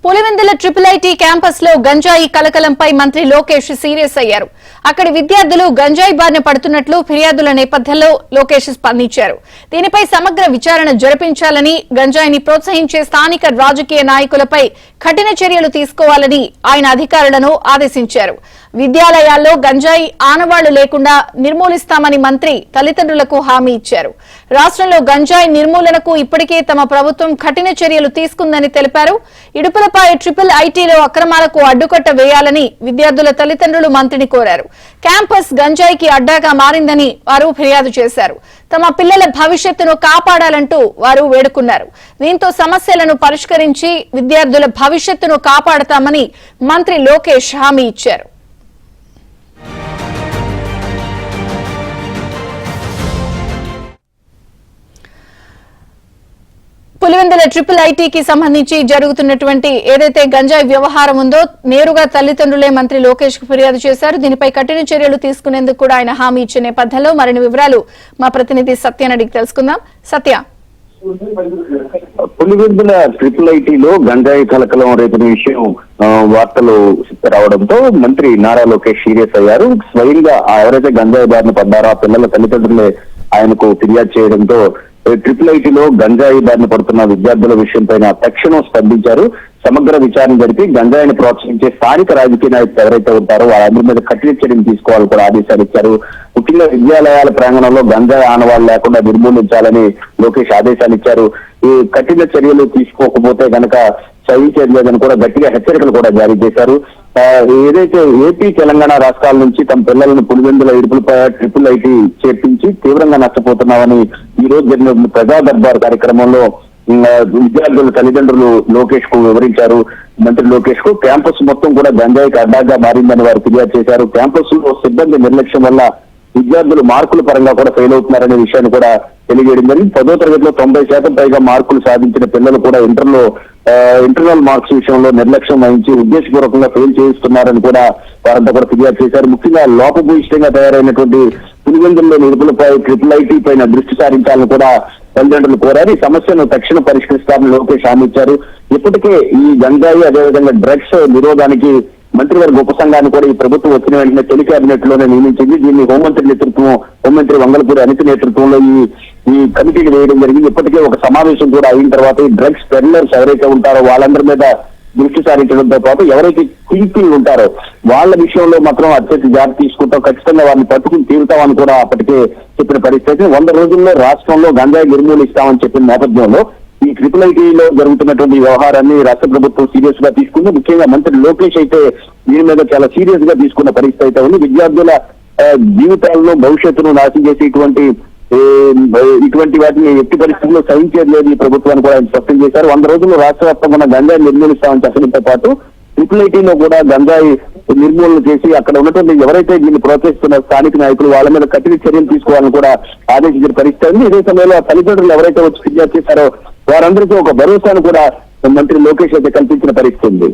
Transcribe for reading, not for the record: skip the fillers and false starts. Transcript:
Pulivendula IIT campus లో గంజాయి కలకలంపై మంత్రి లోకేష్ సీరియస్ అయ్యారు. అక్కడి విద్యార్థులు గంజాయి బారిన పడుతున్నట్లు ఫిర్యాదుల నేపథ్యంలో లోకేష్ స్పందించారు. దీనిపై సమగ్ర విచారణ జరిపించాలని, గంజాయిని ప్రోత్సహించే స్థానిక రాజకీయ నాయకులపై కఠిన చర్యలు తీసుకోవాలని ఆయన అధికారులను ఆదేశించారు. విద్యాలయాల్లో గంజాయి ఆనవాళ్లు లేకుండా నిర్మూలిస్తామని మంత్రి తల్లిదండ్రులకు హామీ ఇచ్చారు. రాష్ట్రంలో గంజాయి నిర్మూలనకు ఇప్పటికే తమ ప్రభుత్వం కఠిన చర్యలు తీసుకుందని తెలిపారు. ఇడుపులపై ఐఐటిలో అక్రమాలకు అడ్డుకట్ట వేయాలని విద్యార్థుల తల్లిదండ్రులు మంత్రిని కోరారు. క్యాంపస్ గంజాయికి అడ్డాగా మారిందని వారు ఫిర్యాదు చేశారు. తమ పిల్లల భవిష్యత్తును కాపాడాలంటూ వారు వేడుకున్నారు. దీంతో సమస్యలను పరిష్కరించి విద్యార్థుల భవిష్యత్తును కాపాడతామని మంత్రి లోకేష్ హామీ ఇచ్చారు. పులివెందుల ఐఐటికి సంబంధించి జరుగుతున్నటువంటి ఏదైతే గంజాయి వ్యవహారం ఉందో నేరుగా తల్లిదండ్రులే మంత్రి లోకేష్ కు ఫిర్యాదు చేశారు. దీనిపై కఠిన చర్యలు తీసుకునేందుకు కూడా ఆయన హామీ ఇచ్చే నేపథ్యంలో మరిన్ని వివరాలు మా ప్రతినిధి సత్యాన్ని అడిగి తెలుసుకుందాం. సత్య, పులివెందుల ఐఐటిలో గంజాయి కలకలం రేపిన విషయం వార్తలు రావడంతో మంత్రి నారా లోకేష్ సీరియస్ అయ్యారు. స్వయంగా ఎవరైతే గంజాయి బారిన పడ్డారో ఆ పిల్లల తల్లిదండ్రులే ఆయనకు ఫిర్యాదు చేయడంతో ఐఐటిలో గంజాయి బారిన పడుతున్న విద్యార్థుల విషయంపైన తక్షణం స్పందించారు. సమగ్ర విచారణ జరిపి గంజాయిని ప్రోత్సహించే స్థానిక రాజకీయ నాయకులు ఎవరైతే ఉంటారో వాళ్ళందరి మీద కఠిన చర్యలు తీసుకోవాలని కూడా ఆదేశాలు ఇచ్చారు. ముఖ్యంగా విద్యాలయాల ప్రాంగణంలో గంజాయి ఆనవాళ్లు లేకుండా నిర్మూలించాలని లోకేష్ ఆదేశాలు ఇచ్చారు. ఈ కఠిన చర్యలు తీసుకోకపోతే గనక సహించేదని కూడా గట్టిగా హెచ్చరికలు కూడా జారీ చేశారు. ఏదైతే ఏపీ తెలంగాణ రాష్ట్రాల నుంచి తమ పిల్లలను పులివెందుల ఇడుపులపై ఐఐటి చేర్పించి తీవ్రంగా నష్టపోతున్నామని ఈ రోజు జరిగిన ప్రజా దర్బార్ కార్యక్రమంలో విద్యార్థుల తల్లిదండ్రులు లోకేష్ కు వివరించారు. మంత్రి లోకేష్ కు క్యాంపస్ మొత్తం కూడా గంజాయికి అడ్డాగా మారిందని వారు ఫిర్యాదు చేశారు. క్యాంపస్ లో సిబ్బంది నిర్లక్ష్యం వల్ల విద్యార్థులు మార్కుల పరంగా కూడా ఫెయిల్ అవుతున్నారనే విషయాన్ని కూడా తెలియజేయడం జరిగింది. 10వ తరగతిలో 90% పైగా మార్కులు సాధించిన పిల్లలు కూడా ఇంటర్నల్ మార్క్స్ విషయంలో నిర్లక్ష్యం వహించి ఉద్దేశపూర్వకంగా ఫెయిల్ చేయిస్తున్నారని కూడా వారంతా కూడా ఫిర్యాదు చేశారు. ముఖ్యంగా లోపభూయిష్టంగా తయారైనటువంటి పులివెందుల్లోని ఇడుపులపై ఐఐటి పైన దృష్టి సారించాలని కూడా తల్లిదండ్రులు కోరారు. ఈ సమస్యను తక్షణం పరిష్కరిస్తారని లోకేష్ హామీ ఇచ్చారు. ఇప్పటికే ఈ గంజాయి అదేవిధంగా డ్రగ్స్ నిరోధానికి మంత్రివర్గ ఉపసంఘాన్ని కూడా ఈ ప్రభుత్వం వచ్చిన వెంటనే తొలి కేబినెట్ లోనే నియమించింది. దీన్ని హోంమంత్రి వంగలపూడి అనిత నేతృత్వంలో ఈ కమిటీని వేయడం జరిగింది. ఇప్పటికే ఒక సమావేశం కూడా అయిన తర్వాత ఈ డ్రగ్స్ పెడ్లర్స్ ఎవరైతే ఉంటారో వాళ్ళందరి మీద దృష్టి సారించడంతో పాటు ఎవరైతే కింగ్పిన్లు ఉంటారో వాళ్ళ విషయంలో మాత్రం అత్యంత జాగ్రత్త తీసుకుంటాం, ఖచ్చితంగా వారిని పట్టుకుని తీరుతామని కూడా అప్పటికే చెప్పిన పరిస్థితి. 100 రోజుల్లో రాష్ట్రంలో గంజాయి నిర్మూలిస్తామని చెప్పిన నేపథ్యంలో ఈ ఐఐటిలో జరుగుతున్నటువంటి వ్యవహారాన్ని రాష్ట్ర ప్రభుత్వం సీరియస్ గా తీసుకుంది. ముఖ్యంగా మంత్రి లోకేష్ అయితే దీని మీద చాలా సీరియస్ గా తీసుకున్న పరిస్థితి అయితే ఉంది. విద్యార్థుల జీవితాలను భవిష్యత్తును నాశనం చేసి ఇటువంటి వాటిని ఎట్టి పరిస్థితుల్లో సహించేది లేదు ఈ ప్రభుత్వాన్ని కూడా ఆయన స్పష్టం చేశారు. 100 రోజుల్లో రాష్ట్ర వ్యాప్తంగా గంజాయి నిర్మూలిస్తామని చెప్పడంతో పాటు ఐఐటిలో కూడా గంజాయి నిర్మూలన చేసి అక్కడ ఉన్నటువంటి ఎవరైతే దీన్ని ప్రోత్సహిస్తున్న స్థానిక నాయకులు వాళ్ళ మీద కఠిన చర్యలు తీసుకోవాలని కూడా ఆదేశించిన పరిస్థితి ఉంది. ఇదే సమయంలో తల్లిదండ్రులు ఎవరైతే వచ్చి ఫిర్యాదు చేశారో వారందరికీ ఒక భరోసాను కూడా మంత్రి లోకేష్ అయితే కల్పించిన పరిస్థితి ఉంది.